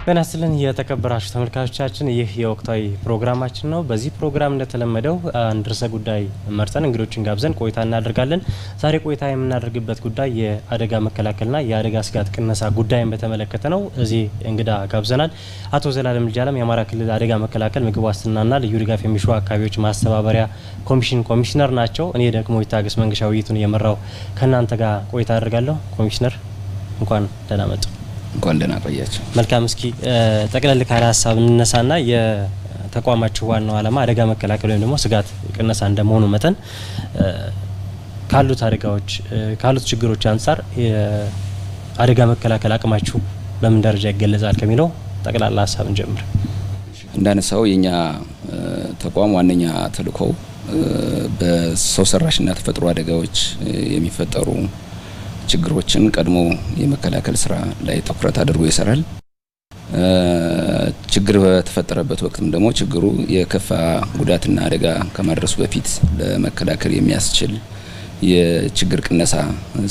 ተናስልን የተከበራችሁ ተመልካቾቻችን ይህ የወቅታዊ ፕሮግራማችን ነው። በዚህ ፕሮግራም እንደተለመደው አንድ ርዕሰ ጉዳይ መርጠን እንግዶችን ጋብዘን ቆይታ እናደርጋለን። ዛሬ ቆይታ የምናደርግበት ጉዳይ የአደጋ መከላከልና የአደጋ ስጋት ቅነሳ ጉዳይን በተመለከተ ነው። እዚህ እንግዳ ጋብዘናል። አቶ ዘላለም ልጅአለም የአማራ ክልል አደጋ መከላከል ምግብ ዋስትናና ልዩ ድጋፍ የሚሹ አካባቢዎች ማስተባበሪያ ኮሚሽን ኮሚሽነር ናቸው። እኔ ደግሞ ይታገስ መንገሻ ውይይቱን እየመራው ከእናንተ ጋር ቆይታ አደርጋለሁ። ኮሚሽነር እንኳን ደህና መጡ። እንኳን ደህና ቆያችሁ። መልካም። እስኪ ጠቅለል ካለ ሀሳብ እንነሳና የተቋማችሁ ዋናው ዓላማ አደጋ መከላከል ወይም ደግሞ ስጋት ቅነሳ እንደመሆኑ መጠን ካሉት አደጋዎች ካሉት ችግሮች አንፃር አደጋ መከላከል አቅማችሁ በምን ደረጃ ይገለጻል ከሚለው ጠቅላላ ሀሳብ እንጀምር። እንዳነሳው የኛ ተቋም ዋነኛ ተልእኮው በሰው ሰራሽና ተፈጥሮ አደጋዎች የሚፈጠሩ ችግሮችን ቀድሞ የመከላከል ስራ ላይ ትኩረት አድርጎ ይሰራል። ችግር በተፈጠረበት ወቅትም ደግሞ ችግሩ የከፋ ጉዳትና አደጋ ከማድረሱ በፊት ለመከላከል የሚያስችል የችግር ቅነሳ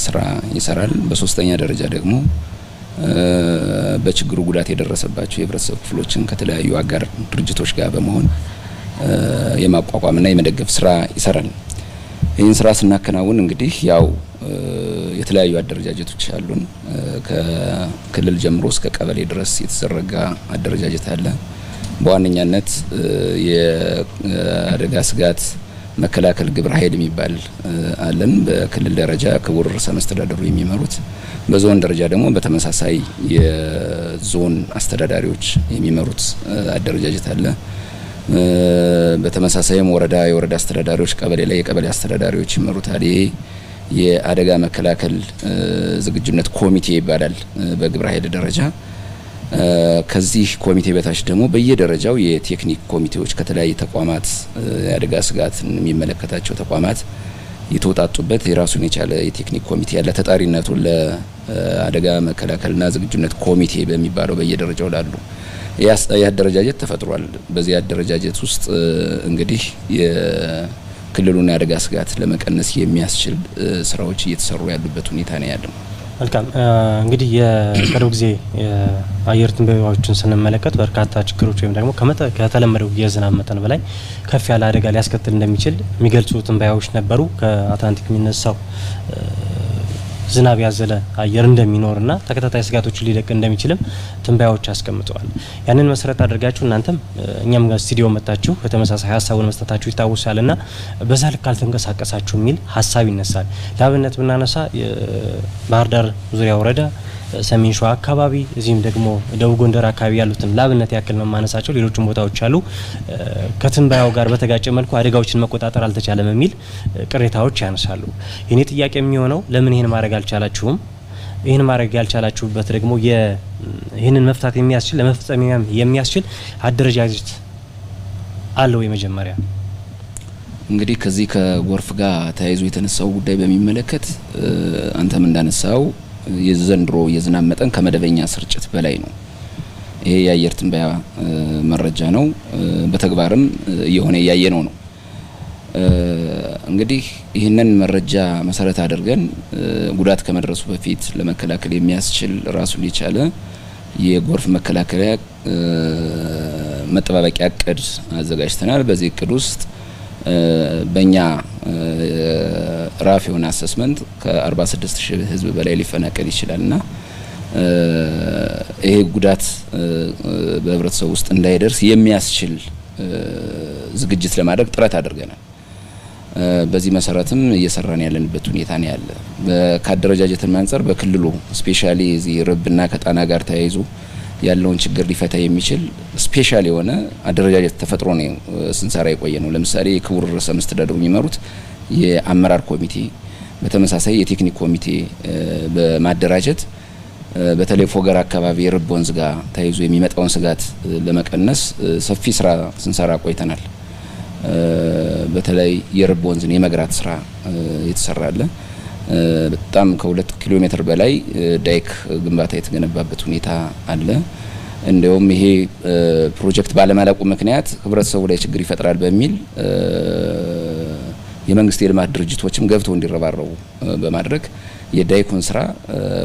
ስራ ይሰራል። በሶስተኛ ደረጃ ደግሞ በችግሩ ጉዳት የደረሰባቸው የህብረተሰብ ክፍሎችን ከተለያዩ አጋር ድርጅቶች ጋር በመሆን የማቋቋምና የመደገፍ ስራ ይሰራል። ይህን ስራ ስናከናውን እንግዲህ ያው የተለያዩ አደረጃጀቶች አሉን። ከክልል ጀምሮ እስከ ቀበሌ ድረስ የተዘረጋ አደረጃጀት አለ። በዋነኛነት የአደጋ ስጋት መከላከል ግብረ ኃይል የሚባል አለን። በክልል ደረጃ ክቡር ርዕሰ መስተዳድሩ የሚመሩት፣ በዞን ደረጃ ደግሞ በተመሳሳይ የዞን አስተዳዳሪዎች የሚመሩት አደረጃጀት አለ። በተመሳሳይም የወረዳ አስተዳዳሪዎች፣ ቀበሌ ላይ የቀበሌ አስተዳዳሪዎች ይመሩታል። ይሄ የአደጋ መከላከል ዝግጁነት ኮሚቴ ይባላል በግብረ ኃይል ደረጃ። ከዚህ ኮሚቴ በታች ደግሞ በየደረጃው የቴክኒክ ኮሚቴዎች ከተለያዩ ተቋማት የአደጋ ስጋትን የሚመለከታቸው ተቋማት የተወጣጡበት የራሱን የቻለ የቴክኒክ ኮሚቴ ያለ፣ ተጣሪነቱ ለአደጋ መከላከልና ዝግጁነት ኮሚቴ በሚባለው በየደረጃው ላሉ የአደረጃጀት ተፈጥሯል። በዚህ አደረጃጀት ውስጥ እንግዲህ የክልሉን የአደጋ ስጋት ለመቀነስ የሚያስችል ስራዎች እየተሰሩ ያሉበት ሁኔታ ነው ያለው። መልካም። እንግዲህ የቅርብ ጊዜ የአየር ትንበያዎችን ስንመለከት በርካታ ችግሮች ወይም ደግሞ ከተለመደው የዝናብ መጠን በላይ ከፍ ያለ አደጋ ሊያስከትል እንደሚችል የሚገልጹ ትንበያዎች ነበሩ። ከአትላንቲክ የሚነሳው ዝናብ ያዘለ አየር እንደሚኖርና ተከታታይ ስጋቶችን ሊደቅ እንደሚችልም ትንበያዎች አስቀምጠዋል። ያንን መሰረት አድርጋችሁ እናንተም እኛም ጋር ስቱዲዮ መጣችሁ በተመሳሳይ ሀሳቡን መስጠታችሁ ይታወሳልና በዛ ልክ አልተንቀሳቀሳችሁ የሚል ሀሳብ ይነሳል። ለአብነት ብናነሳ ባህር ዳር ዙሪያ ወረዳ፣ ሰሜን ሸዋ አካባቢ፣ እዚህም ደግሞ ደቡብ ጎንደር አካባቢ ያሉትን ለአብነት ያክል ነው ማነሳቸው። ሌሎችም ቦታዎች አሉ። ከትንበያው ጋር በተጋጨ መልኩ አደጋዎችን መቆጣጠር አልተቻለም የሚል ቅሬታዎች ያነሳሉ። የኔ ጥያቄ የሚሆነው ለምን ይሄን ማድረግ አልቻላችሁም? ይሄን ማድረግ ያልቻላችሁበት ደግሞ ይሄንን መፍታት የሚያስችል ለመፍጸም የሚያስችል አደረጃጀት አለው? የመጀመሪያ እንግዲህ ከዚህ ከጎርፍ ጋር ተያይዞ የተነሳው ጉዳይ በሚመለከት አንተም እንዳነሳው የዘንድሮ የዝናብ መጠን ከመደበኛ ስርጭት በላይ ነው። ይሄ የአየር ትንበያ መረጃ ነው። በተግባርም እየሆነ ያየነው ነው። እንግዲህ ይህንን መረጃ መሰረት አድርገን ጉዳት ከመድረሱ በፊት ለመከላከል የሚያስችል ራሱን የቻለ የጎርፍ መከላከያ መጠባበቂያ እቅድ አዘጋጅተናል። በዚህ እቅድ ውስጥ በእኛ ራፍ የሆነ አሰስመንት ከ46,000 ህዝብ በላይ ሊፈናቀል ይችላልና ይሄ ጉዳት በህብረተሰቡ ውስጥ እንዳይደርስ የሚያስችል ዝግጅት ለማድረግ ጥረት አድርገናል። በዚህ መሰረትም እየሰራን ያለንበት ሁኔታ ነው ያለ። ከአደረጃጀትን አንፃር በክልሉ ስፔሻሊ እዚህ ርብና ከጣና ጋር ተያይዞ ያለውን ችግር ሊፈታ የሚችል ስፔሻል የሆነ አደረጃጀት ተፈጥሮ ነው ስንሰራ የቆየ ነው። ለምሳሌ ክቡር ርዕሰ መስተዳድሩ የሚመሩት የአመራር ኮሚቴ፣ በተመሳሳይ የቴክኒክ ኮሚቴ በማደራጀት በተለይ ፎገር አካባቢ የርብ ወንዝ ጋር ተያይዞ የሚመጣውን ስጋት ለመቀነስ ሰፊ ስራ ስንሰራ ቆይተናል። በተለይ የርብ ወንዝን የመግራት ስራ የተሰራለ በጣም ከ2 ኪሎ ሜትር በላይ ዳይክ ግንባታ የተገነባበት ሁኔታ አለ። እንደውም ይሄ ፕሮጀክት ባለማለቁ ምክንያት ህብረተሰቡ ላይ ችግር ይፈጥራል በሚል የመንግስት የልማት ድርጅቶችም ገብተው እንዲረባረቡ በማድረግ የዳይኮን ስራ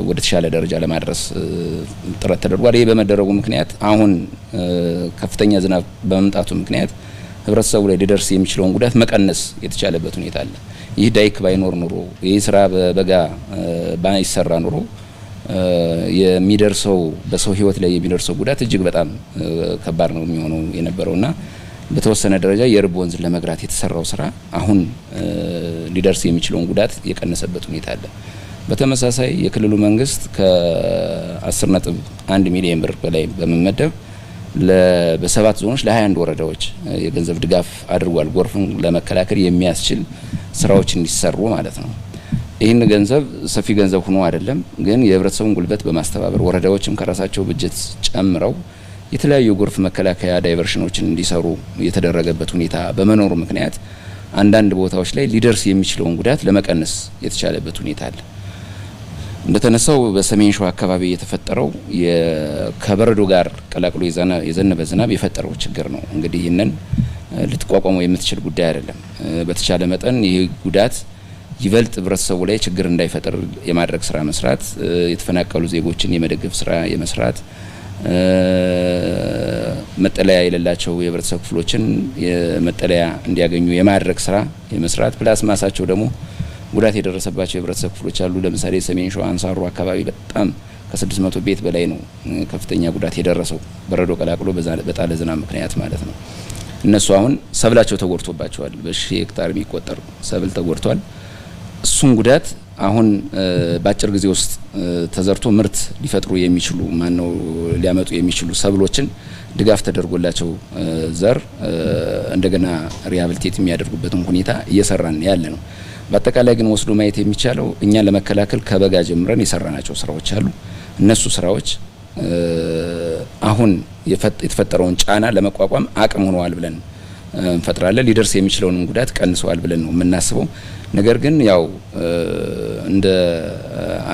ወደ ተሻለ ደረጃ ለማድረስ ጥረት ተደርጓል። ይሄ በመደረጉ ምክንያት አሁን ከፍተኛ ዝናብ በመምጣቱ ምክንያት ህብረተሰቡ ላይ ሊደርስ የሚችለውን ጉዳት መቀነስ የተቻለበት ሁኔታ አለ። ይህ ዳይክ ባይኖር ኑሮ ይህ ስራ በበጋ ባይሰራ ኑሮ የሚደርሰው በሰው ህይወት ላይ የሚደርሰው ጉዳት እጅግ በጣም ከባድ ነው የሚሆነው የነበረውና በተወሰነ ደረጃ የርብ ወንዝን ለመግራት የተሰራው ስራ አሁን ሊደርስ የሚችለውን ጉዳት የቀነሰበት ሁኔታ አለ። በተመሳሳይ የክልሉ መንግስት ከ10.1 ሚሊዮን ብር በላይ በመመደብ በሰባት ዞኖች ለ21 ወረዳዎች የገንዘብ ድጋፍ አድርጓል። ጎርፍን ለመከላከል የሚያስችል ስራዎች እንዲሰሩ ማለት ነው። ይህን ገንዘብ ሰፊ ገንዘብ ሆኖ አይደለም፣ ግን የህብረተሰቡን ጉልበት በማስተባበር ወረዳዎችም ከራሳቸው በጀት ጨምረው የተለያዩ ጎርፍ መከላከያ ዳይቨርሽኖችን እንዲሰሩ የተደረገበት ሁኔታ በመኖሩ ምክንያት አንዳንድ ቦታዎች ላይ ሊደርስ የሚችለውን ጉዳት ለመቀነስ የተቻለበት ሁኔታ አለ። እንደተነሳው በሰሜን ሸዋ አካባቢ የተፈጠረው ከበረዶ ጋር ቀላቅሎ የዘነበ ዝናብ የፈጠረው ችግር ነው። እንግዲህ ይህንን ልትቋቋመው የምትችል ጉዳይ አይደለም። በተቻለ መጠን ይህ ጉዳት ይበልጥ ህብረተሰቡ ላይ ችግር እንዳይፈጠር የማድረግ ስራ መስራት፣ የተፈናቀሉ ዜጎችን የመደገፍ ስራ የመስራት፣ መጠለያ የሌላቸው የህብረተሰብ ክፍሎችን መጠለያ እንዲያገኙ የማድረግ ስራ የመስራት ፕላስ ማሳቸው ደግሞ ጉዳት የደረሰባቸው የህብረተሰብ ክፍሎች አሉ። ለምሳሌ ሰሜን ሸዋ አንሳሩ አካባቢ በጣም ከ600 ቤት በላይ ነው ከፍተኛ ጉዳት የደረሰው በረዶ ቀላቅሎ በጣለ ዝናብ ምክንያት ማለት ነው። እነሱ አሁን ሰብላቸው ተጎድቶባቸዋል። በሺህ ሄክታር የሚቆጠር ሰብል ተጎድቷል። እሱን ጉዳት አሁን በአጭር ጊዜ ውስጥ ተዘርቶ ምርት ሊፈጥሩ የሚችሉ ሊያመጡ የሚችሉ ሰብሎችን ድጋፍ ተደርጎላቸው ዘር እንደገና ሪሃብሊቴት የሚያደርጉበትን ሁኔታ እየሰራን ያለ ነው። በአጠቃላይ ግን ወስዶ ማየት የሚቻለው እኛን ለመከላከል ከበጋ ጀምረን የሰራናቸው ስራዎች አሉ። እነሱ ስራዎች አሁን የተፈጠረውን ጫና ለመቋቋም አቅም ሆነዋል ብለን እንፈጥራለን። ሊደርስ የሚችለውን ጉዳት ቀንሰዋል ብለን ነው የምናስበው። ነገር ግን ያው እንደ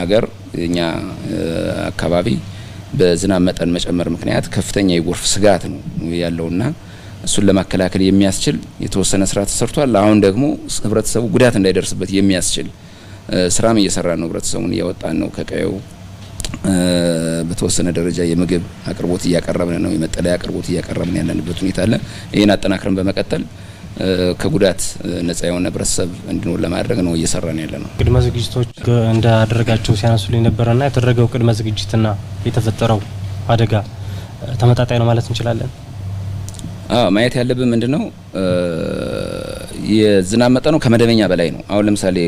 አገር የኛ አካባቢ በዝናብ መጠን መጨመር ምክንያት ከፍተኛ የጎርፍ ስጋት ነው ያለውና እሱን ለማከላከል የሚያስችል የተወሰነ ስራ ተሰርቷል። አሁን ደግሞ ህብረተሰቡ ጉዳት እንዳይደርስበት የሚያስችል ስራም እየሰራን ነው። ህብረተሰቡን እያወጣን ነው ከቀየው። በተወሰነ ደረጃ የምግብ አቅርቦት እያቀረብን ነው። የመጠለያ አቅርቦት እያቀረብን ያለንበት ሁኔታ አለ። ይህን አጠናክረን በመቀጠል ከጉዳት ነጻ የሆነ ህብረተሰብ እንዲኖር ለማድረግ ነው እየሰራን ያለ ነው። ቅድመ ዝግጅቶች እንዳደረጋቸው ሲያነሱልኝ ነበረና የተደረገው ቅድመ ዝግጅትና የተፈጠረው አደጋ ተመጣጣኝ ነው ማለት እንችላለን? ማየት ያለብን ምንድነው የዝናብ መጠኑ ከመደበኛ በላይ ነው። አሁን ለምሳሌ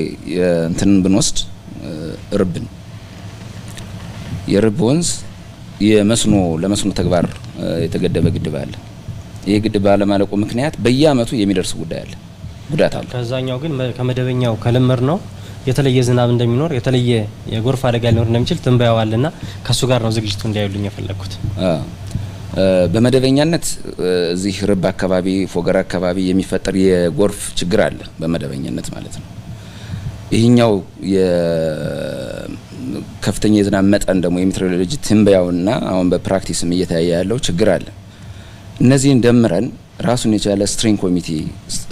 እንትንን ብንወስድ የርብ ወንዝ ለመስኖ ተግባር የተገደበ ግድብ አለ። ይሄ ግድብ ባለማለቁ ምክንያት በየአመቱ የሚደርስ ጉዳት አለ። ከዛኛው ግን ከመደበኛው ከለመር ነው የተለየ ዝናብ እንደሚኖር የተለየ የጎርፍ አደጋ ሊኖር እንደሚችል ትንበያው አለና ከሱ ጋር ነው ዝግጅቱ እንዳይሉኝ የፈለኩት። በመደበኛነት እዚህ ርብ አካባቢ ፎገራ አካባቢ የሚፈጠር የጎርፍ ችግር አለ በመደበኛነት ማለት ነው። ይህኛው የከፍተኛ የዝናብ መጠን ደግሞ የሜትሮሎጂ ትንበያውና አሁን በፕራክቲስም እየታየ ያለው ችግር አለ። እነዚህን ደምረን ራሱን የቻለ ስትሪንግ ኮሚቴ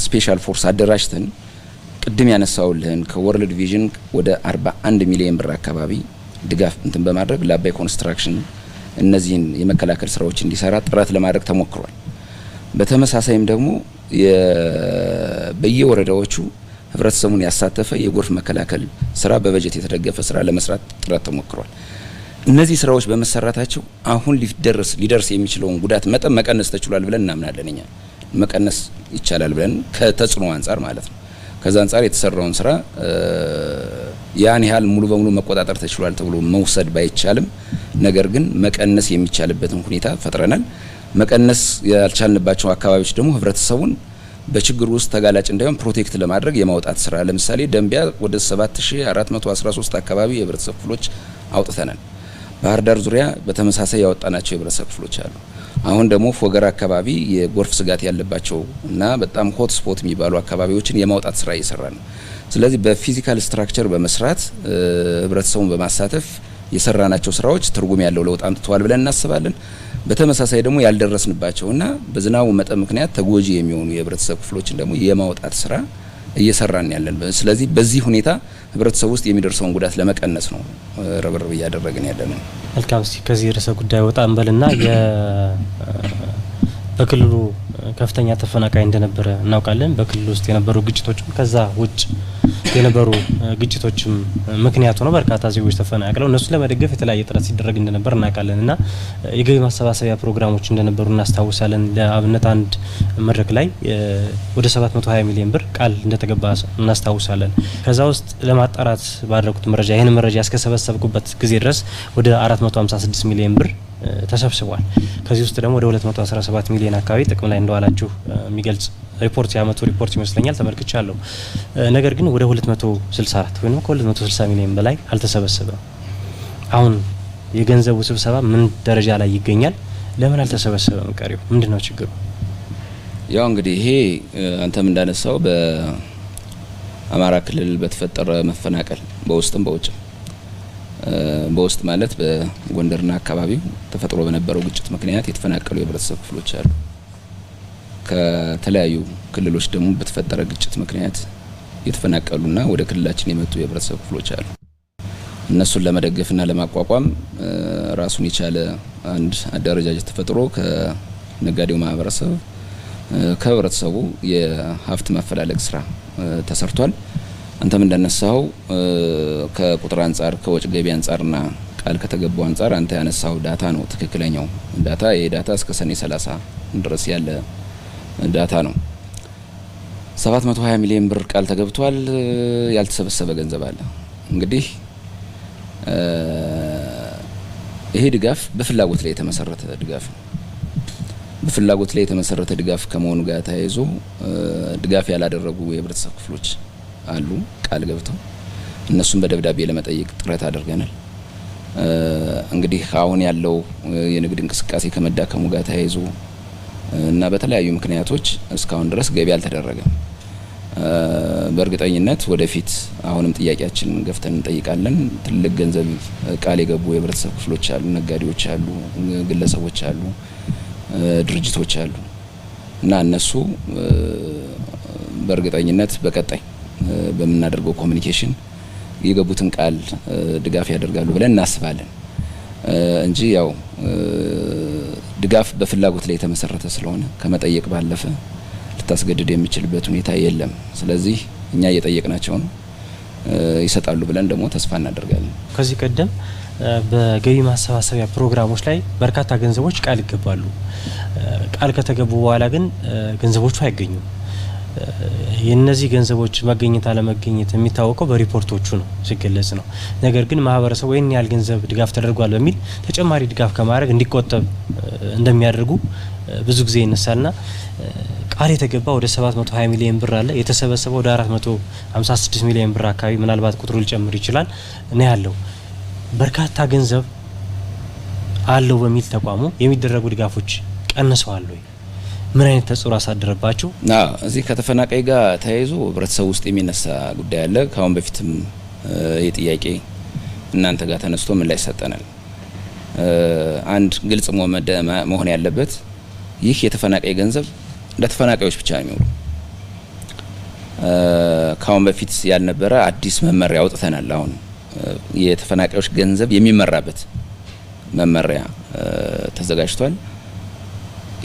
ስፔሻል ፎርስ አደራጅተን ቅድም ያነሳውልህን ከወርልድ ቪዥን ወደ 41 ሚሊዮን ብር አካባቢ ድጋፍ በማድረግ ለአባይ ኮንስትራክሽን እነዚህን የመከላከል ስራዎች እንዲሰራ ጥረት ለማድረግ ተሞክሯል። በተመሳሳይም ደግሞ በየወረዳዎቹ ህብረተሰቡን ያሳተፈ የጎርፍ መከላከል ስራ በበጀት የተደገፈ ስራ ለመስራት ጥረት ተሞክሯል። እነዚህ ስራዎች በመሰራታቸው አሁን ሊደርስ የሚችለውን ጉዳት መጠን መቀነስ ተችሏል ብለን እናምናለን። እኛ መቀነስ ይቻላል ብለን ከተጽዕኖ አንጻር ማለት ነው። ከዛ አንጻር የተሰራውን ስራ ያን ያህል ሙሉ በሙሉ መቆጣጠር ተችሏል ተብሎ መውሰድ ባይቻልም ነገር ግን መቀነስ የሚቻልበትን ሁኔታ ፈጥረናል። መቀነስ ያልቻልንባቸው አካባቢዎች ደግሞ ህብረተሰቡን በችግር ውስጥ ተጋላጭ እንዳይሆን ፕሮቴክት ለማድረግ የማውጣት ስራ ለምሳሌ ደንቢያ ወደ 7413 አካባቢ የህብረተሰብ ክፍሎች አውጥተናል። ባህር ዳር ዙሪያ በተመሳሳይ ያወጣናቸው የህብረተሰብ ክፍሎች አሉ። አሁን ደግሞ ፎገራ አካባቢ የጎርፍ ስጋት ያለባቸው እና በጣም ሆት ስፖት የሚባሉ አካባቢዎችን የማውጣት ስራ እየሰራ ነው። ስለዚህ በፊዚካል ስትራክቸር በመስራት ህብረተሰቡን በማሳተፍ የሰራናቸው ስራዎች ትርጉም ያለው ለውጥ አምጥተዋል ብለን እናስባለን። በተመሳሳይ ደግሞ ያልደረስንባቸውና በዝናቡ መጠን ምክንያት ተጎጂ የሚሆኑ የህብረተሰብ ክፍሎችን ደግሞ የማውጣት ስራ እየሰራን ያለን። ስለዚህ በዚህ ሁኔታ ህብረተሰቡ ውስጥ የሚደርሰውን ጉዳት ለመቀነስ ነው ርብርብ እያደረግን ያለነው። መልካም። እስቲ ከዚህ ርዕሰ ጉዳይ ወጣ እንበልና በክልሉ ከፍተኛ ተፈናቃይ እንደነበረ እናውቃለን። በክልሉ ውስጥ የነበሩ ግጭቶችም ከዛ ውጭ የነበሩ ግጭቶችም ምክንያቱ ነው በርካታ ዜጎች ተፈናቅለው እነሱ ለመደገፍ የተለያየ ጥረት ሲደረግ እንደነበር እናውቃለንና የገቢ ማሰባሰቢያ ፕሮግራሞች እንደነበሩ እናስታውሳለን። ለአብነት አንድ መድረክ ላይ ወደ 720 ሚሊዮን ብር ቃል እንደተገባ እናስታውሳለን። ከዛ ውስጥ ለማጣራት ባደረኩት መረጃ ይህን መረጃ ያስከሰበሰብኩበት ጊዜ ድረስ ወደ 456 ሚሊዮን ብር ተሰብስቧል። ከዚህ ውስጥ ደግሞ ወደ 217 ሚሊዮን አካባቢ ጥቅም ላይ እንደዋላችሁ የሚገልጽ ሪፖርት ያመጡ ሪፖርት ይመስለኛል ተመልክቻለሁ። ነገር ግን ወደ 264 ወይም ከ260 ሚሊዮን በላይ አልተሰበሰበም። አሁን የገንዘቡ ስብሰባ ምን ደረጃ ላይ ይገኛል? ለምን አልተሰበሰበም? ቀሪው ምንድነው ችግሩ? ያው እንግዲህ ይሄ አንተም እንዳነሳው በአማራ ክልል በተፈጠረ መፈናቀል በውስጥም በውጭም በውስጥ ማለት በጎንደርና አካባቢው ተፈጥሮ በነበረው ግጭት ምክንያት የተፈናቀሉ የህብረተሰብ ክፍሎች አሉ። ከተለያዩ ክልሎች ደግሞ በተፈጠረ ግጭት ምክንያት የተፈናቀሉና ወደ ክልላችን የመጡ የህብረተሰብ ክፍሎች አሉ። እነሱን ለመደገፍና ለማቋቋም ራሱን የቻለ አንድ አደረጃጀት ተፈጥሮ ከነጋዴው ማህበረሰብ ከህብረተሰቡ የሀብት ማፈላለግ ስራ ተሰርቷል። አንተም እንዳነሳው ከቁጥር አንጻር ከወጭ ገቢ አንጻርና ቃል ከተገባው አንጻር አንተ ያነሳው ዳታ ነው ትክክለኛው ዳታ። ይሄ ዳታ እስከ ሰኔ 30 ድረስ ያለ ዳታ ነው። 720 ሚሊዮን ብር ቃል ተገብቷል። ያልተሰበሰበ ገንዘብ አለ። እንግዲህ ይሄ ድጋፍ በፍላጎት ላይ የተመሰረተ ድጋፍ ነው። በፍላጎት ላይ የተመሰረተ ድጋፍ ከመሆኑ ጋር ተያይዞ ድጋፍ ያላደረጉ የህብረተሰብ ክፍሎች አሉ ቃል ገብተው እነሱን በደብዳቤ ለመጠየቅ ጥረት አድርገናል። እንግዲህ አሁን ያለው የንግድ እንቅስቃሴ ከመዳከሙ ጋር ተያይዞ እና በተለያዩ ምክንያቶች እስካሁን ድረስ ገቢ አልተደረገም። በእርግጠኝነት ወደፊት አሁንም ጥያቄያችን ገፍተን እንጠይቃለን። ትልቅ ገንዘብ ቃል የገቡ የህብረተሰብ ክፍሎች አሉ፣ ነጋዴዎች አሉ፣ ግለሰቦች አሉ፣ ድርጅቶች አሉ እና እነሱ በእርግጠኝነት በቀጣይ በምናደርገው ኮሚኒኬሽን የገቡትን ቃል ድጋፍ ያደርጋሉ ብለን እናስባለን እንጂ ያው ድጋፍ በፍላጎት ላይ የተመሰረተ ስለሆነ ከመጠየቅ ባለፈ ልታስገድድ የሚችልበት ሁኔታ የለም። ስለዚህ እኛ እየጠየቅናቸው ነው፣ ይሰጣሉ ብለን ደግሞ ተስፋ እናደርጋለን። ከዚህ ቀደም በገቢ ማሰባሰቢያ ፕሮግራሞች ላይ በርካታ ገንዘቦች ቃል ይገባሉ። ቃል ከተገቡ በኋላ ግን ገንዘቦቹ አይገኙም። የነዚህ ገንዘቦች መገኘት አለመገኘት የሚታወቀው በሪፖርቶቹ ነው ሲገለጽ ነው። ነገር ግን ማህበረሰቡ ይህን ያህል ገንዘብ ድጋፍ ተደርጓል በሚል ተጨማሪ ድጋፍ ከማድረግ እንዲቆጠብ እንደሚያደርጉ ብዙ ጊዜ ይነሳልና ቃል የተገባ ወደ 720 ሚሊዮን ብር አለ። የተሰበሰበው ወደ 456 ሚሊዮን ብር አካባቢ ምናልባት ቁጥሩ ሊጨምር ይችላል ነው ያለው። በርካታ ገንዘብ አለው በሚል ተቋሙ የሚደረጉ ድጋፎች ቀንሰዋል ወይ? ምን አይነት ተጽዕኖ አሳደረባችሁ? እዚህ ከተፈናቃይ ጋር ተያይዞ ህብረተሰቡ ውስጥ የሚነሳ ጉዳይ አለ። ካሁን በፊትም የጥያቄ እናንተ ጋር ተነስቶ ምን ላይ ሰጠናል። አንድ ግልጽ መሆን ያለበት ይህ የተፈናቃይ ገንዘብ ለተፈናቃዮች ብቻ ነው የሚውለው። ካሁን በፊት ያልነበረ አዲስ መመሪያ አውጥተናል። አሁን የተፈናቃዮች ገንዘብ የሚመራበት መመሪያ ተዘጋጅቷል።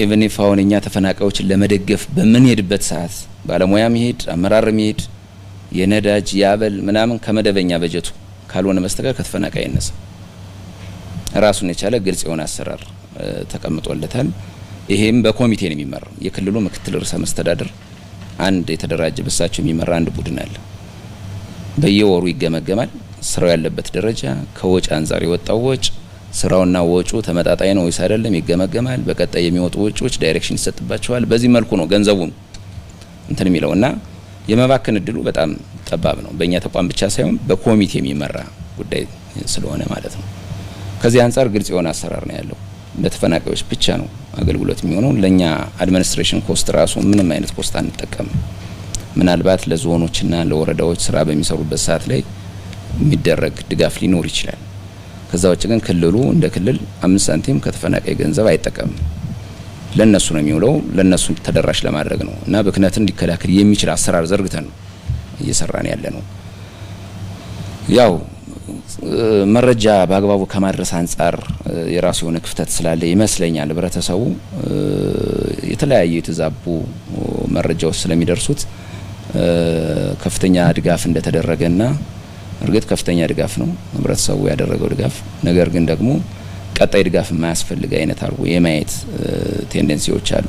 ኢቨን ኢፍ አሁን እኛ ተፈናቃዮችን ለመደገፍ በምንሄድበት ሰዓት ባለሙያ መሄድ አመራር መሄድ የነዳጅ ያበል ምናምን ከመደበኛ በጀቱ ካልሆነ በስተቀር ከተፈናቃይ ይነሳ ራሱን የቻለ ግልጽ የሆነ አሰራር ተቀምጦለታል። ይሄም በኮሚቴ ነው የሚመራው። የክልሉ ምክትል ርዕሰ መስተዳድር አንድ የተደራጀ በሳቸው የሚመራ አንድ ቡድን አለ። በየወሩ ይገመገማል። ስራው ያለበት ደረጃ ከወጪ አንጻር የወጣው ወጪ ስራውና ወጪው ተመጣጣኝ ነው ወይስ አይደለም ይገመገማል። በቀጣይ የሚወጡ ወጪዎች ዳይሬክሽን ይሰጥባቸዋል። በዚህ መልኩ ነው ገንዘቡ እንትን የሚለውና የመባከን እድሉ በጣም ጠባብ ነው። በእኛ ተቋም ብቻ ሳይሆን በኮሚቴ የሚመራ ጉዳይ ስለሆነ ማለት ነው። ከዚህ አንጻር ግልጽ የሆነ አሰራር ነው ያለው። ለተፈናቃዮች ብቻ ነው አገልግሎት የሚሆነው። ለኛ አድሚኒስትሬሽን ኮስት ራሱ ምንም አይነት ኮስት አንጠቀም። ምናልባት ለዞኖችና ለወረዳዎች ስራ በሚሰሩበት ሰዓት ላይ የሚደረግ ድጋፍ ሊኖር ይችላል። ከዛ ውጭ ግን ክልሉ እንደ ክልል 5 ሳንቲም ከተፈናቃይ ገንዘብ አይጠቀምም። ለነሱ ነው የሚውለው። ለነሱ ተደራሽ ለማድረግ ነው እና ብክነትን እንዲከላከል የሚችል አሰራር ዘርግተን ነው እየሰራን ያለ ነው። ያው መረጃ በአግባቡ ከማድረስ አንጻር የራሱ የሆነ ክፍተት ስላለ ይመስለኛል ህብረተሰቡ የተለያዩ የተዛቡ መረጃዎች ስለሚደርሱት ከፍተኛ ድጋፍ እንደተደረገና እርግጥ ከፍተኛ ድጋፍ ነው ህብረተሰቡ ያደረገው ድጋፍ፣ ነገር ግን ደግሞ ቀጣይ ድጋፍ የማያስፈልግ አይነት አርጎ የማየት ቴንደንሲዎች አሉ።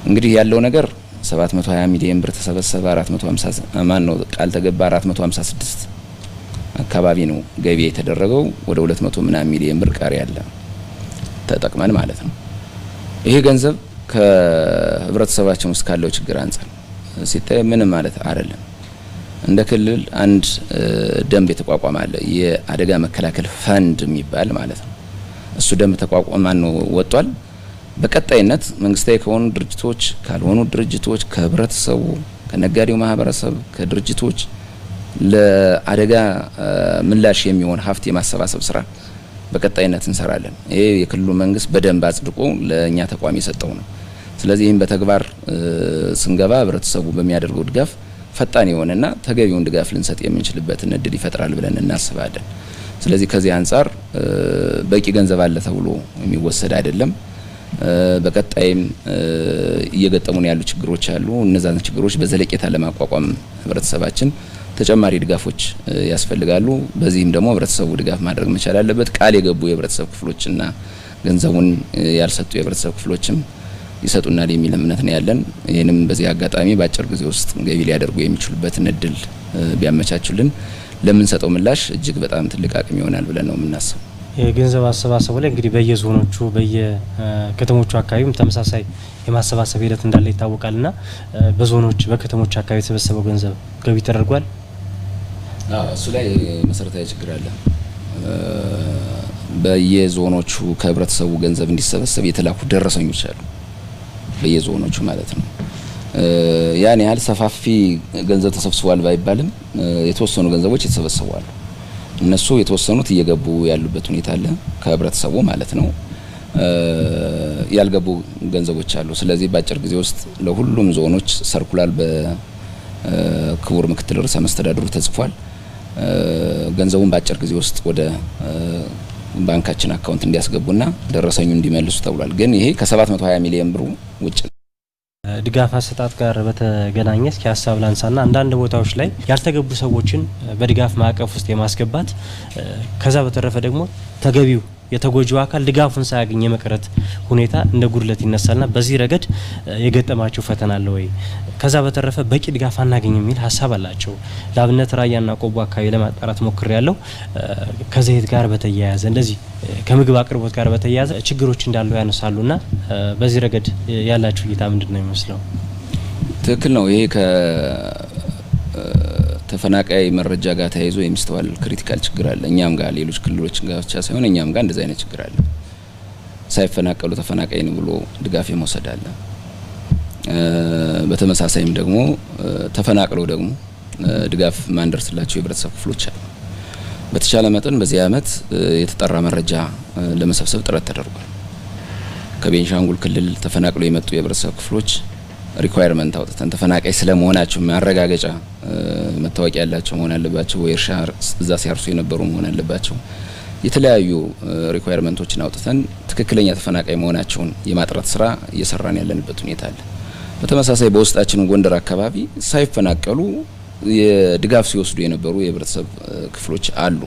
እንግዲህ ያለው ነገር 720 ሚሊዮን ብር ተሰበሰበ፣ 450 ማን ነው ቃል ተገባ 456 አካባቢ ነው ገቢ የተደረገው። ወደ 200 ምናምን ሚሊዮን ብር ቀሪ ያለ ተጠቅመን ማለት ነው። ይሄ ገንዘብ ከህብረተሰባችን ውስጥ ካለው ችግር አንጻር ሲታይ ምንም ማለት አይደለም። እንደ ክልል አንድ ደንብ የተቋቋመ አለ፣ የአደጋ መከላከል ፈንድ የሚባል ማለት ነው። እሱ ደንብ ተቋቋመ ነው ወጥቷል። በቀጣይነት መንግስታዊ ከሆኑ ድርጅቶች ካልሆኑ ድርጅቶች ከህብረተሰቡ ከነጋዴው ማህበረሰብ ከድርጅቶች ለአደጋ ምላሽ የሚሆን ሀብት የማሰባሰብ ስራ በቀጣይነት እንሰራለን። ይሄ የክልሉ መንግስት በደንብ አጽድቆ ለኛ ተቋም የሰጠው ነው። ስለዚህ ይህን በተግባር ስንገባ ህብረተሰቡ በሚያደርገው ድጋፍ ፈጣን የሆነና ተገቢውን ድጋፍ ልንሰጥ የምንችልበትን እድል ይፈጥራል ብለን እናስባለን። ስለዚህ ከዚህ አንጻር በቂ ገንዘብ አለ ተብሎ የሚወሰድ አይደለም። በቀጣይም እየገጠሙን ያሉ ችግሮች አሉ። እነዛን ችግሮች በዘለቄታ ለማቋቋም ህብረተሰባችን ተጨማሪ ድጋፎች ያስፈልጋሉ። በዚህም ደግሞ ህብረተሰቡ ድጋፍ ማድረግ መቻል አለበት። ቃል የገቡ የህብረተሰብ ክፍሎችና ገንዘቡን ያልሰጡ የህብረተሰብ ክፍሎችም ይሰጡናል የሚል እምነት ነው ያለን። ይህንም በዚህ አጋጣሚ በአጭር ጊዜ ውስጥ ገቢ ሊያደርጉ የሚችሉበትን እድል ቢያመቻቹልን ለምንሰጠው ምላሽ እጅግ በጣም ትልቅ አቅም ይሆናል ብለን ነው የምናስበው። የገንዘብ አሰባሰቡ ላይ እንግዲህ በየዞኖቹ በየከተሞቹ አካባቢም ተመሳሳይ የማሰባሰብ ሂደት እንዳለ ይታወቃልና በዞኖች በከተሞች አካባቢ የተሰበሰበው ገንዘብ ገቢ ተደርጓል። እሱ ላይ መሰረታዊ ችግር አለ። በየዞኖቹ ከህብረተሰቡ ገንዘብ እንዲሰበሰብ የተላኩ ደረሰኞች አሉ፣ በየዞኖቹ ማለት ነው። ያን ያህል ሰፋፊ ገንዘብ ተሰብስቧል ባይባልም የተወሰኑ ገንዘቦች የተሰበሰቡ አሉ። እነሱ የተወሰኑት እየገቡ ያሉበት ሁኔታ አለ ከህብረተሰቡ ማለት ነው። ያልገቡ ገንዘቦች አሉ። ስለዚህ በአጭር ጊዜ ውስጥ ለሁሉም ዞኖች ሰርኩላር በክቡር ምክትል ርዕሰ መስተዳድሩ ተጽፏል። ገንዘቡን በአጭር ጊዜ ውስጥ ወደ ባንካችን አካውንት እንዲያስገቡና ደረሰኙ እንዲመልሱ ተብሏል። ግን ይሄ ከ720 ሚሊዮን ብሩ ውጭ ነው። ድጋፍ አሰጣጥ ጋር በተገናኘ እስኪ ሀሳብ ላንሳና አንዳንድ ቦታዎች ላይ ያልተገቡ ሰዎችን በድጋፍ ማዕቀፍ ውስጥ የማስገባት ከዛ በተረፈ ደግሞ ተገቢው የተጎጂው አካል ድጋፉን ሳያገኝ የመቅረት ሁኔታ እንደ ጉድለት ይነሳልና በዚህ ረገድ የገጠማቸው ፈተና አለ ወይ? ከዛ በተረፈ በቂ ድጋፍ አናገኝ የሚል ሀሳብ አላቸው። ለአብነት ራያና ቆቦ አካባቢ ለማጣራት ሞክር ያለው ከዘይት ጋር በተያያዘ እንደዚህ ከምግብ አቅርቦት ጋር በተያያዘ ችግሮች እንዳሉ ያነሳሉና በዚህ ረገድ ያላችሁ እይታ ምንድን ነው የሚመስለው? ትክክል ነው። ይሄ ተፈናቃይ መረጃ ጋር ተያይዞ የሚስተዋል ክሪቲካል ችግር አለ። እኛም ጋር ሌሎች ክልሎች ጋር ብቻ ሳይሆን እኛም ጋር እንደዚህ አይነት ችግር አለ። ሳይፈናቀሉ ተፈናቃይ ነው ብሎ ድጋፍ የመውሰድ አለ። በተመሳሳይም ደግሞ ተፈናቅለው ደግሞ ድጋፍ ማንደርስላቸው የህብረተሰብ ክፍሎች አሉ። በተቻለ መጠን በዚህ አመት የተጠራ መረጃ ለመሰብሰብ ጥረት ተደርጓል። ከቤንሻንጉል ክልል ተፈናቅለው የመጡ የህብረተሰብ ክፍሎች ሪኳየርመንት አውጥተን ተፈናቃይ ስለመሆናቸው ማረጋገጫ መታወቂያ ያላቸው መሆን አለባቸው፣ ወይ እርሻ እዛ ሲያርሱ የነበሩ መሆን አለባቸው። የተለያዩ ሪኳየርመንቶችን አውጥተን ትክክለኛ ተፈናቃይ መሆናቸውን የማጥራት ስራ እየሰራን ያለንበት ሁኔታ አለ። በተመሳሳይ በውስጣችን ጎንደር አካባቢ ሳይፈናቀሉ የድጋፍ ሲወስዱ የነበሩ የህብረተሰብ ክፍሎች አሉ።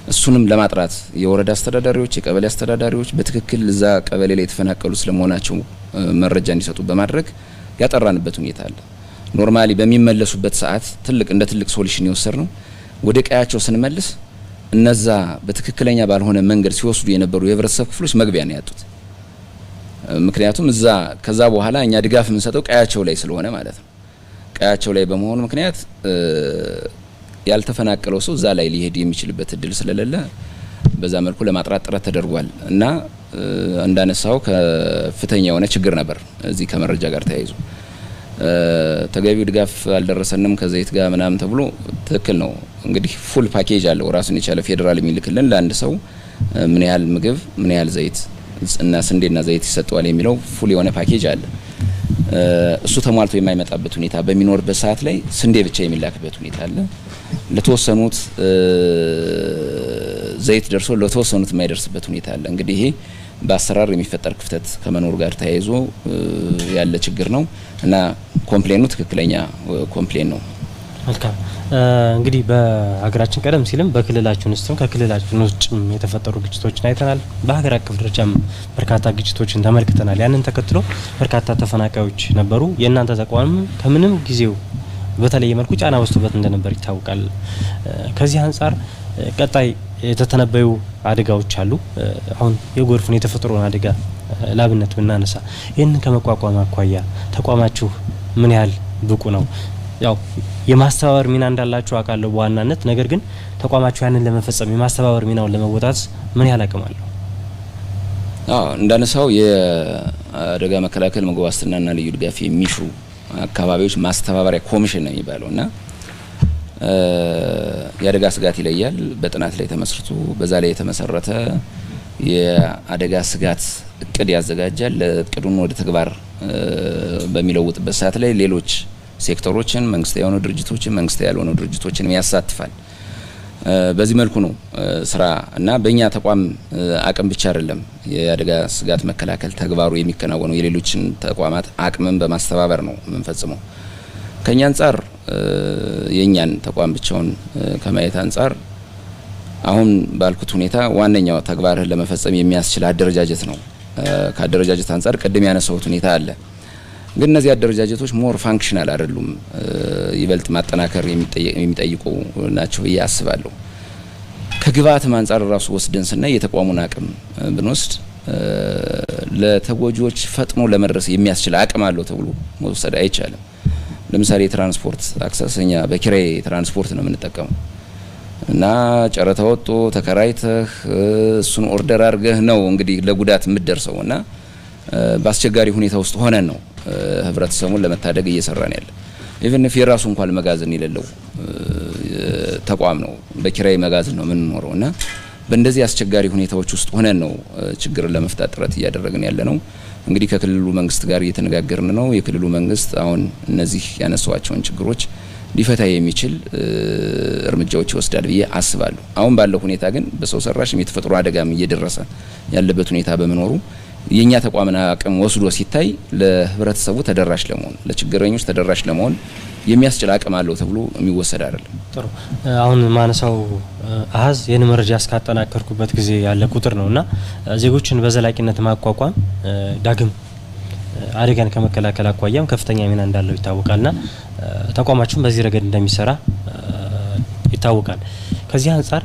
እሱንም ለማጥራት የወረዳ አስተዳዳሪዎች፣ የቀበሌ አስተዳዳሪዎች በትክክል እዛ ቀበሌ ላይ የተፈናቀሉ ስለመሆናቸው መረጃ እንዲሰጡ በማድረግ ያጠራንበት ሁኔታ አለ። ኖርማሊ በሚመለሱበት ሰዓት እንደ ትልቅ ሶሉሽን የወሰድ ነው ወደ ቀያቸው ስንመልስ እነዛ በትክክለኛ ባልሆነ መንገድ ሲወስዱ የነበሩ የህብረተሰብ ክፍሎች መግቢያ ነው ያጡት። ምክንያቱም ከዛ በኋላ እኛ ድጋፍ የምንሰጠው ቀያቸው ላይ ስለሆነ ማለት ነው። ቀያቸው ላይ በመሆኑ ምክንያት ያልተፈናቀለው ሰው እዛ ላይ ሊሄድ የሚችልበት እድል ስለሌለ በዛ መልኩ ለማጥራት ጥረት ተደርጓል እና እንዳነሳው ከፍተኛ የሆነ ችግር ነበር። እዚህ ከመረጃ ጋር ተያይዞ ተገቢው ድጋፍ አልደረሰንም ከዘይት ጋር ምናምን ተብሎ ትክክል ነው። እንግዲህ ፉል ፓኬጅ አለው ራሱን የቻለ ፌዴራል የሚልክልን ለአንድ ሰው ምን ያህል ምግብ ምን ያህል ዘይት እና ስንዴና ዘይት ይሰጠዋል የሚለው ፉል የሆነ ፓኬጅ አለ። እሱ ተሟልቶ የማይመጣበት ሁኔታ በሚኖርበት ሰዓት ላይ ስንዴ ብቻ የሚላክበት ሁኔታ አለ። ለተወሰኑት ዘይት ደርሶ ለተወሰኑት የማይደርስበት ሁኔታ አለ። እንግዲህ ይሄ በአሰራር የሚፈጠር ክፍተት ከመኖር ጋር ተያይዞ ያለ ችግር ነው እና ኮምፕሌኑ ትክክለኛ ኮምፕሌን ነው። መልካም እንግዲህ በሀገራችን ቀደም ሲልም በክልላችን ውስጥም ከክልላችን ውጭም የተፈጠሩ ግጭቶችን አይተናል። በሀገር አቀፍ ደረጃም በርካታ ግጭቶችን ተመልክተናል። ያንን ተከትሎ በርካታ ተፈናቃዮች ነበሩ። የእናንተ ተቋም ከምንም ጊዜው በተለየ መልኩ ጫና በዝቶበት እንደነበር ይታወቃል። ከዚህ አንጻር ቀጣይ የተተነበዩ አደጋዎች አሉ። አሁን የጎርፍን የተፈጥሮን አደጋ ላብነት ብናነሳ ይህንን ከመቋቋም አኳያ ተቋማችሁ ምን ያህል ብቁ ነው? ያው የማስተባበር ሚና እንዳላችሁ አውቃለሁ በዋናነት ነገር ግን ተቋማችሁ ያንን ለመፈጸም የማስተባበር ሚናውን ለመወጣት ምን ያህል አቅም አለው? እንዳነሳው የአደጋ መከላከል ምግብ ዋስትናና ልዩ ድጋፍ የሚሹ አካባቢዎች ማስተባበሪያ ኮሚሽን ነው የሚባለውና የአደጋ ስጋት ይለያል። በጥናት ላይ ተመስርቶ በዛ ላይ የተመሰረተ የአደጋ ስጋት እቅድ ያዘጋጃል። ለእቅዱን ወደ ተግባር በሚለውጥበት ሰዓት ላይ ሌሎች ሴክተሮችን መንግስታዊ የሆኑ ድርጅቶችን መንግስታዊ ያልሆኑ ድርጅቶችን ያሳትፋል። በዚህ መልኩ ነው ስራ እና በእኛ ተቋም አቅም ብቻ አይደለም የአደጋ ስጋት መከላከል ተግባሩ የሚከናወነው የሌሎችን ተቋማት አቅምን በማስተባበር ነው የምንፈጽመው። ከኛ አንጻር የኛን ተቋም ብቻውን ከማየት አንጻር አሁን ባልኩት ሁኔታ ዋነኛው ተግባርህን ለመፈጸም የሚያስችል አደረጃጀት ነው። ከአደረጃጀት አንጻር ቅድም ያነሳሁት ሁኔታ አለ። ግን እነዚህ አደረጃጀቶች ሞር ፋንክሽናል አይደሉም። ይበልጥ ማጠናከር የሚጠይቁ ናቸው ብዬ አስባለሁ። ከግብአትም አንጻር ራሱ ወስደን ስናይ የተቋሙን አቅም ብንወስድ ለተጎጂዎች ፈጥኖ ለመድረስ የሚያስችል አቅም አለው ተብሎ መውሰድ አይቻልም። ለምሳሌ የትራንስፖርት አክሰስኛ በኪራይ ትራንስፖርት ነው የምንጠቀመው እና ጨረታ ወጥቶ ተከራይተህ እሱን ኦርደር አድርገህ ነው እንግዲህ ለጉዳት የምትደርሰው እና በአስቸጋሪ ሁኔታ ውስጥ ሆነን ነው ህብረተሰቡን ለመታደግ እየሰራን ያለ። ኢቭን if የራሱ እንኳን መጋዘን የሌለው ተቋም ነው፣ በኪራይ መጋዘን ነው የምንኖረው እና በእንደዚህ አስቸጋሪ ሁኔታዎች ውስጥ ሆነን ነው ችግርን ለመፍታት ጥረት እያደረግን ያለ ነው። እንግዲህ ከክልሉ መንግስት ጋር እየተነጋገርን ነው። የክልሉ መንግስት አሁን እነዚህ ያነሷቸውን ችግሮች ሊፈታ የሚችል እርምጃዎች ይወስዳል ብዬ አስባለሁ። አሁን ባለው ሁኔታ ግን በሰው ሰራሽም የተፈጥሮ አደጋም እየደረሰ ያለበት ሁኔታ በመኖሩ የኛ ተቋምና አቅም ወስዶ ሲታይ ለህብረተሰቡ ተደራሽ ለመሆን ለችግረኞች ተደራሽ ለመሆን የሚያስችል አቅም አለው ተብሎ የሚወሰድ አይደለም። ጥሩ። አሁን ማነሳው አሃዝ የነ መረጃ እስካጠናከርኩበት ጊዜ ያለ ቁጥር ነውና ዜጎችን በዘላቂነት ማቋቋም ዳግም አደጋን ከመከላከል አኳያም ከፍተኛ ሚና እንዳለው ይታወቃልና ተቋማችን በዚህ ረገድ እንደሚሰራ ይታወቃል። ከዚህ አንጻር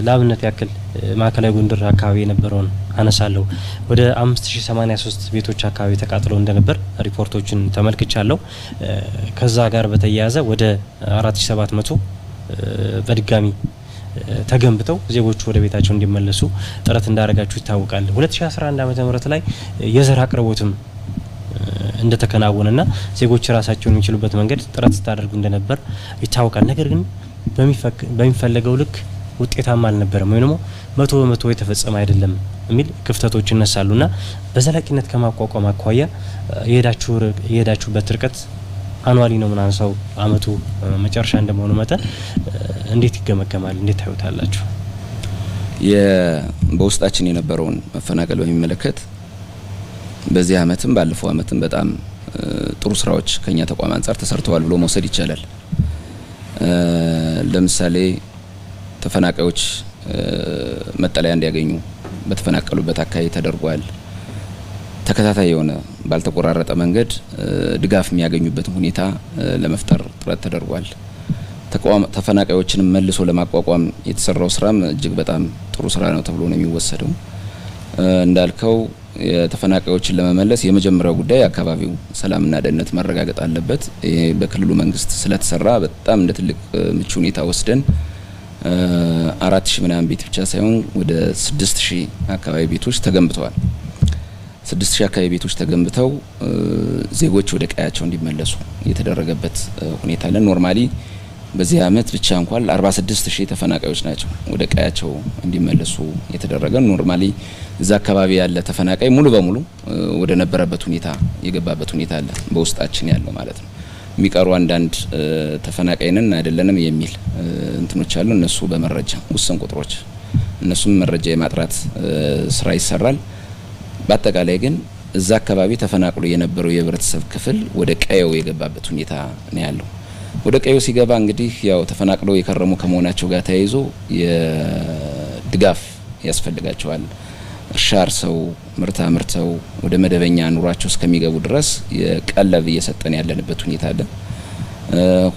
ለአብነት ያክል ማዕከላዊ ጎንደር አካባቢ የነበረውን አነሳለሁ። ወደ 5083 ቤቶች አካባቢ ተቃጥለው እንደነበር ሪፖርቶችን ተመልክቻለሁ። ከዛ ጋር በተያያዘ ወደ 4700 በድጋሚ ተገንብተው ዜጎቹ ወደ ቤታቸው እንዲመለሱ ጥረት እንዳደረጋችሁ ይታወቃል። 2011 ዓ.ም ላይ የዘር አቅርቦትም እንደተከናወነና ዜጎች ራሳቸውን የሚችሉበት መንገድ ጥረት ስታደርጉ እንደነበር ይታወቃል። ነገር ግን በሚፈለገው ልክ ውጤታማ አልነበረም ወይ ደግሞ 100% የተፈጸመ አይደለም የሚል ክፍተቶች ይነሳሉና በዘላቂነት ከማቋቋም አኳያ የሄዳችሁበት ርቀት አኗሊ ነው ምናንሳው አመቱ መጨረሻ እንደመሆኑ መጠን እንዴት ይገመገማል? እንዴት ታዩታላችሁ? በውስጣችን የነበረውን መፈናቀል በሚመለከት በዚህ አመትም ባለፈው አመትም በጣም ጥሩ ስራዎች ከኛ ተቋም አንጻር ተሰርተዋል ብሎ መውሰድ ይቻላል። ለምሳሌ ተፈናቃዮች መጠለያ እንዲያገኙ በተፈናቀሉበት አካባቢ ተደርጓል። ተከታታይ የሆነ ባልተቆራረጠ መንገድ ድጋፍ የሚያገኙበትን ሁኔታ ለመፍጠር ጥረት ተደርጓል። ተፈናቃዮችንም መልሶ ለማቋቋም የተሰራው ስራም እጅግ በጣም ጥሩ ስራ ነው ተብሎ ነው የሚወሰደው። እንዳልከው የተፈናቃዮችን ለመመለስ የመጀመሪያው ጉዳይ አካባቢው ሰላምና ደህንነት ማረጋገጥ አለበት። ይሄ በክልሉ መንግስት ስለተሰራ በጣም እንደ ትልቅ ምቹ ሁኔታ ወስደን 4000 ምናምን ቤት ብቻ ሳይሆን ወደ 6000 አካባቢ ቤቶች ተገንብተዋል። 6000 አካባቢ ቤቶች ተገንብተው ዜጎች ወደ ቀያቸው እንዲመለሱ የተደረገበት ሁኔታ አለ። ኖርማሊ በዚህ አመት ብቻ እንኳን 46000 ተፈናቃዮች ናቸው ወደ ቀያቸው እንዲመለሱ የተደረገ። ኖርማሊ እዛ አካባቢ ያለ ተፈናቃይ ሙሉ በሙሉ ወደ ነበረበት ሁኔታ የገባበት ሁኔታ አለ በውስጣችን ያለው ማለት ነው። የሚቀሩ አንዳንድ ተፈናቃይነን አይደለንም የሚል እንትኖች አሉ። እነሱ በመረጃ ውስን ቁጥሮች እነሱም መረጃ የማጥራት ስራ ይሰራል። በአጠቃላይ ግን እዛ አካባቢ ተፈናቅሎ የነበረው የህብረተሰብ ክፍል ወደ ቀየው የገባበት ሁኔታ ነው ያለው። ወደ ቀየው ሲገባ እንግዲህ ያው ተፈናቅለው የከረሙ ከመሆናቸው ጋር ተያይዞ የድጋፍ ያስፈልጋቸዋል። እርሻ አርሰው ምርት አምርተው ወደ መደበኛ ኑሯቸው እስከሚገቡ ድረስ የቀለብ እየሰጠን ያለንበት ሁኔታ አለ።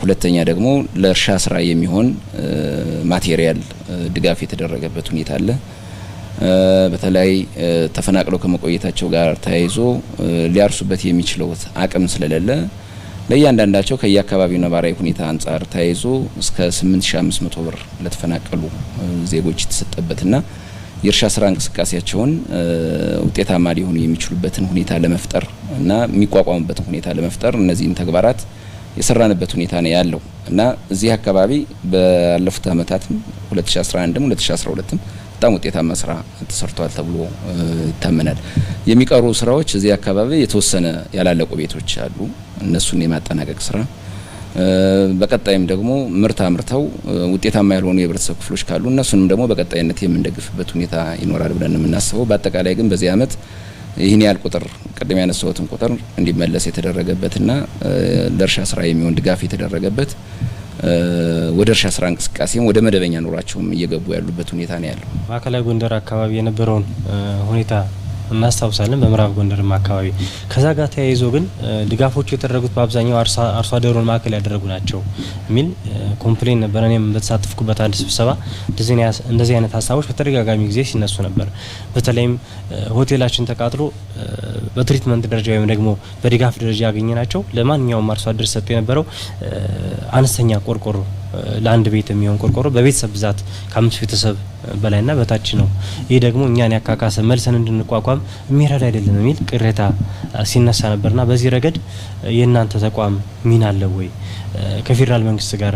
ሁለተኛ ደግሞ ለእርሻ ስራ የሚሆን ማቴሪያል ድጋፍ የተደረገበት ሁኔታ አለ። በተለይ ተፈናቅለው ከመቆየታቸው ጋር ተያይዞ ሊያርሱበት የሚችለው አቅም ስለሌለ ለእያንዳንዳቸው ከየአካባቢው ነባራዊ ሁኔታ አንጻር ተያይዞ እስከ 8500 ብር ለተፈናቀሉ ዜጎች የተሰጠበትና የእርሻ ስራ እንቅስቃሴያቸውን ውጤታማ ሊሆኑ የሚችሉበትን ሁኔታ ለመፍጠር እና የሚቋቋሙበትን ሁኔታ ለመፍጠር እነዚህን ተግባራት የሰራንበት ሁኔታ ነው ያለው እና እዚህ አካባቢ ባለፉት አመታትም 2011ም 2012ም በጣም ውጤታማ ስራ ተሰርቷል ተብሎ ይታመናል። የሚቀሩ ስራዎች እዚህ አካባቢ የተወሰነ ያላለቁ ቤቶች አሉ። እነሱን የማጠናቀቅ ስራ በቀጣይም ደግሞ ምርት አምርተው ውጤታማ ያልሆኑ የህብረተሰብ ክፍሎች ካሉ እነሱንም ደግሞ በቀጣይነት የምንደግፍበት ሁኔታ ይኖራል ብለን የምናስበው። በአጠቃላይ ግን በዚህ አመት ይህን ያህል ቁጥር ቀደም ያነሳሁትን ቁጥር እንዲመለስ የተደረገበትና ለእርሻ ስራ የሚሆን ድጋፍ የተደረገበት ወደ እርሻ ስራ እንቅስቃሴም ወደ መደበኛ ኑሯቸውም እየገቡ ያሉበት ሁኔታ ነው ያለው። ማዕከላዊ ጎንደር አካባቢ የነበረውን ሁኔታ እናስታውሳለን። በምዕራብ ጎንደርም አካባቢ ከዛ ጋር ተያይዞ ግን ድጋፎቹ የተደረጉት በአብዛኛው አርሶ አደሩን ማዕከል ያደረጉ ናቸው የሚል ኮምፕሌን ነበር። እኔም በተሳተፍኩበት አንድ ስብሰባ እንደዚህ አይነት ሀሳቦች በተደጋጋሚ ጊዜ ሲነሱ ነበር። በተለይም ሆቴላችን ተቃጥሎ በትሪትመንት ደረጃ ወይም ደግሞ በድጋፍ ደረጃ ያገኘናቸው ለማንኛውም አርሶ አደር ሰጥቶ የነበረው አነስተኛ ቆርቆሮ ለአንድ ቤት የሚሆን ቆርቆሮ በቤተሰብ ብዛት ከ5 ቤተሰብ በላይና በታች ነው። ይህ ደግሞ እኛን ያካካሰ መልሰን እንድንቋቋም የሚረዳ አይደለም የሚል ቅሬታ ሲነሳ ነበርና በዚህ ረገድ የእናንተ ተቋም ሚና አለው ወይ? ከፌዴራል መንግስት ጋር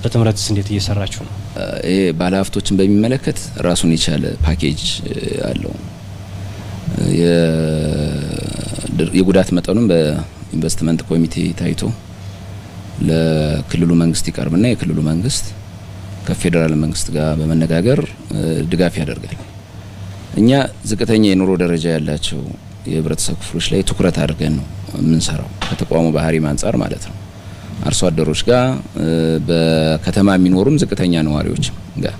በጥምረትስ እንዴት እየሰራችሁ ነው? ይሄ ባለሀብቶችን በሚመለከት ራሱን የቻለ ፓኬጅ አለው። የጉዳት መጠኑን በኢንቨስትመንት ኮሚቴ ታይቶ ለክልሉ መንግስት ይቀርብና የክልሉ መንግስት ከፌዴራል መንግስት ጋር በመነጋገር ድጋፍ ያደርጋል። እኛ ዝቅተኛ የኑሮ ደረጃ ያላቸው የህብረተሰብ ክፍሎች ላይ ትኩረት አድርገን ነው የምንሰራው ከተቋሙ ባህሪ አንጻር ማለት ነው። አርሶ አደሮች ጋር በከተማ የሚኖሩም ዝቅተኛ ነዋሪዎች ጋር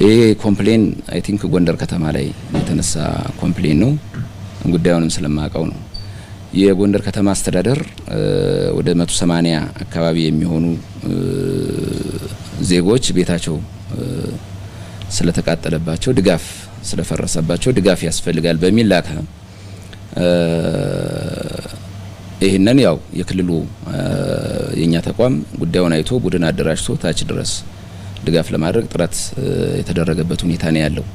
ይሄ ኮምፕሌን አይ ቲንክ ጎንደር ከተማ ላይ የተነሳ ኮምፕሌን ነው። ጉዳዩንም ስለማቀው ነው። የጎንደር ከተማ አስተዳደር ወደ 180 አካባቢ የሚሆኑ ዜጎች ቤታቸው ስለተቃጠለባቸው ድጋፍ ስለፈረሰባቸው ድጋፍ ያስፈልጋል በሚል ላከ። ይሄንን ያው የክልሉ የኛ ተቋም ጉዳዩን አይቶ ቡድን አደራጅቶ ታች ድረስ ድጋፍ ለማድረግ ጥረት የተደረገበት ሁኔታ ነው ያለው።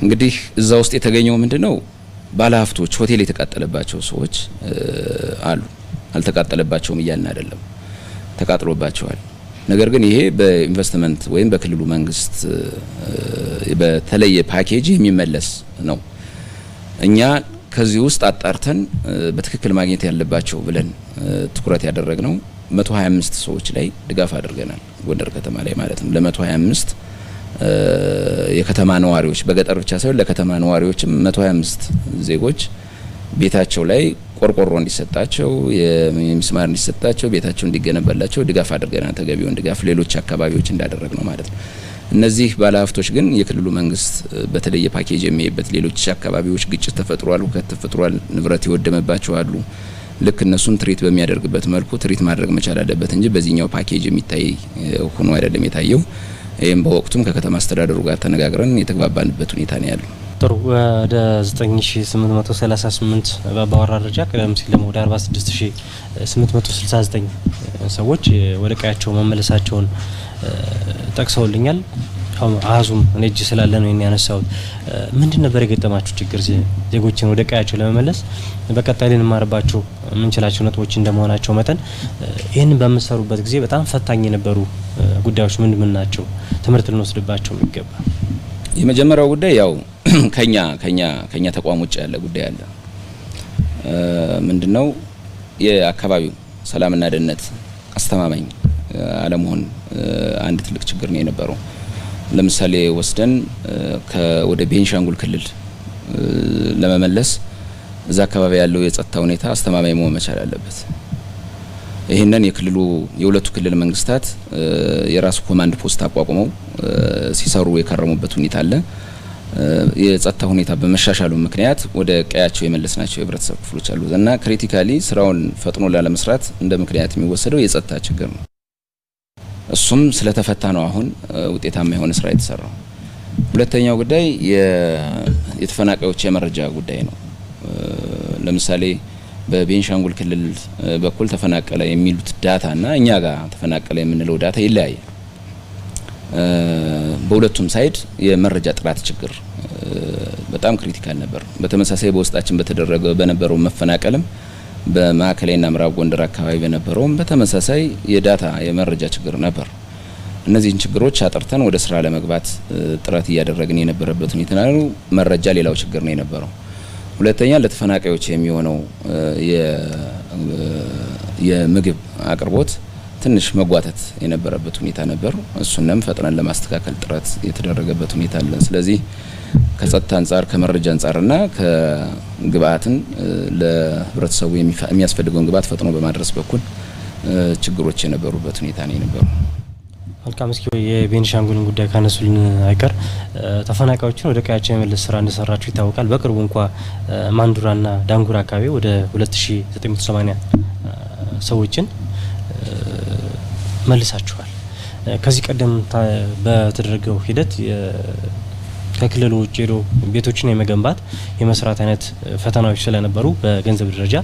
እንግዲህ እዛ ውስጥ የተገኘው ምንድነው? ባለሀብቶች ሆቴል የተቃጠለባቸው ሰዎች አሉ። አልተቃጠለባቸውም እያልን አይደለም፣ ተቃጥሎባቸዋል። ነገር ግን ይሄ በኢንቨስትመንት ወይም በክልሉ መንግስት በተለየ ፓኬጅ የሚመለስ ነው። እኛ ከዚህ ውስጥ አጣርተን በትክክል ማግኘት ያለባቸው ብለን ትኩረት ያደረግነው 125 ሰዎች ላይ ድጋፍ አድርገናል። ጎንደር ከተማ ላይ ማለት ነው። ለ125 የከተማ ነዋሪዎች በገጠር ብቻ ሳይሆን ለከተማ ነዋሪዎችም 125 ዜጎች ቤታቸው ላይ ቆርቆሮ እንዲሰጣቸው የሚስማር እንዲሰጣቸው ቤታቸው እንዲገነባላቸው ድጋፍ አድርገናል። ተገቢውን ድጋፍ ሌሎች አካባቢዎች እንዳደረግ ነው ማለት ነው። እነዚህ ባለሀብቶች ግን የክልሉ መንግስት በተለየ ፓኬጅ የሚይበት ሌሎች አካባቢዎች ግጭት ተፈጥሯል፣ ሁከት ተፈጥሯል፣ ንብረት ይወደመባቸው አሉ። ልክ እነሱን ትሪት በሚያደርግበት መልኩ ትሪት ማድረግ መቻል አለበት እንጂ በዚህኛው ፓኬጅ የሚታይ ሆኖ አይደለም የታየው። ይህም በወቅቱም ከከተማ አስተዳደሩ ጋር ተነጋግረን የተግባባንበት ሁኔታ ነው ያለው። ጥሩ። ወደ 9838 በአባወራ ደረጃ ቀደም ሲል ደግሞ ወደ 46869 ሰዎች ወደ ቀያቸው መመለሳቸውን ጠቅሰውልኛል። አዙም እጅ ስላለ ነው ያነሳው ምንድን ነበር የገጠማችሁ ችግር ዜጎችን ወደ ቀያቸው ለመመለስ በቀጣይ ልንማርባቸው ምንችላቸው ነጥቦች እንደመሆናቸው መጠን ይሄንን በመሰሩበት ጊዜ በጣም ፈታኝ የነበሩ ጉዳዮች ምን ናቸው ትምህርት ልንወስድባቸው ይገባ? የመጀመሪያው ጉዳይ ያው ከኛ ተቋም ውጭ ያለ ጉዳይ አለ። ምንድነው የአካባቢው ሰላምና ደህንነት አስተማማኝ አለመሆን አንድ ትልቅ ችግር ነው የነበረው። ለምሳሌ ወስደን ወደ ቤንሻንጉል ክልል ለመመለስ እዛ አካባቢ ያለው የጸጥታ ሁኔታ አስተማማኝ መሆን መቻል አለበት። ይሄንን የሁለቱ ክልል መንግስታት የራሱ ኮማንድ ፖስት አቋቁመው ሲሰሩ የከረሙበት ሁኔታ አለ። የጸጥታ ሁኔታ በመሻሻሉ ምክንያት ወደ ቀያቸው የመለስናቸው የህብረተሰብ ክፍሎች አሉ እና ክሪቲካሊ ስራውን ፈጥኖ ላለመስራት እንደ ምክንያት የሚወሰደው የጸጥታ ችግር ነው። እሱም ስለተፈታ ነው አሁን ውጤታማ የሆነ ስራ የተሰራው። ሁለተኛው ጉዳይ የተፈናቃዮች የመረጃ ጉዳይ ነው። ለምሳሌ በቤንሻንጉል ክልል በኩል ተፈናቀለ የሚሉት ዳታ እና እኛ ጋር ተፈናቀለ የምንለው ዳታ ይለያያል። በሁለቱም ሳይድ የመረጃ ጥራት ችግር በጣም ክሪቲካል ነበር። በተመሳሳይ በውስጣችን በነበረው መፈናቀልም በማዕከላዊና ምዕራብ ጎንደር አካባቢ በነበረውም በተመሳሳይ የዳታ የመረጃ ችግር ነበር። እነዚህን ችግሮች አጥርተን ወደ ስራ ለመግባት ጥረት እያደረግን የነበረበት ሁኔታ ነው። መረጃ ሌላው ችግር ነው የነበረው። ሁለተኛ ለተፈናቃዮች የሚሆነው የምግብ አቅርቦት ትንሽ መጓተት የነበረበት ሁኔታ ነበር። እሱንም ፈጥነን ለማስተካከል ጥረት የተደረገበት ሁኔታ አለ። ስለዚህ ከጸጥታ አንጻር ከመረጃ አንጻርና ከግብአትን ለህብረተሰቡ የሚያስፈልገውን ግብአት ፈጥኖ በማድረስ በኩል ችግሮች የነበሩበት ሁኔታ ነው የነበረው። መልካም። እስኪ የቤንሻንጉልን ጉዳይ ካነሱልን አይቀር ተፈናቃዮችን ወደ ቀያቸው የመለስ ስራ እንደሰራችሁ ይታወቃል። በቅርቡ እንኳን ማንዱራና ዳንጉራ አካባቢ ወደ 2980 ሰዎችን መልሳችኋል። ከዚህ ቀደም በተደረገው ሂደት ከክልሉ ውጭ ሄዶ ቤቶችን የመገንባት የመስራት አይነት ፈተናዎች ስለነበሩ በገንዘብ ደረጃ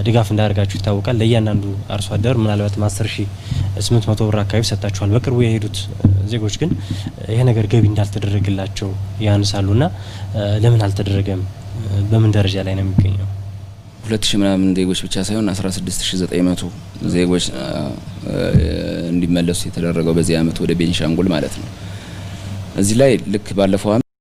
ድጋፍ እንዳደረጋችሁ ይታወቃል። ለእያንዳንዱ አርሶ አደር ምናልባት 10800 ብር አካባቢ ሰጣችኋል። በቅርቡ የሄዱት ዜጎች ግን ይሄ ነገር ገቢ እንዳልተደረገላቸው ያነሳሉና ለምን አልተደረገም? በምን ደረጃ ላይ ነው የሚገኘው? 2000 ምናምን ዜጎች ብቻ ሳይሆን 16900 ዜጎች እንዲመለሱ የተደረገው በዚህ አመት ወደ ቤንሻንጉል ማለት ነው። እዚህ ላይ ልክ ባለፈው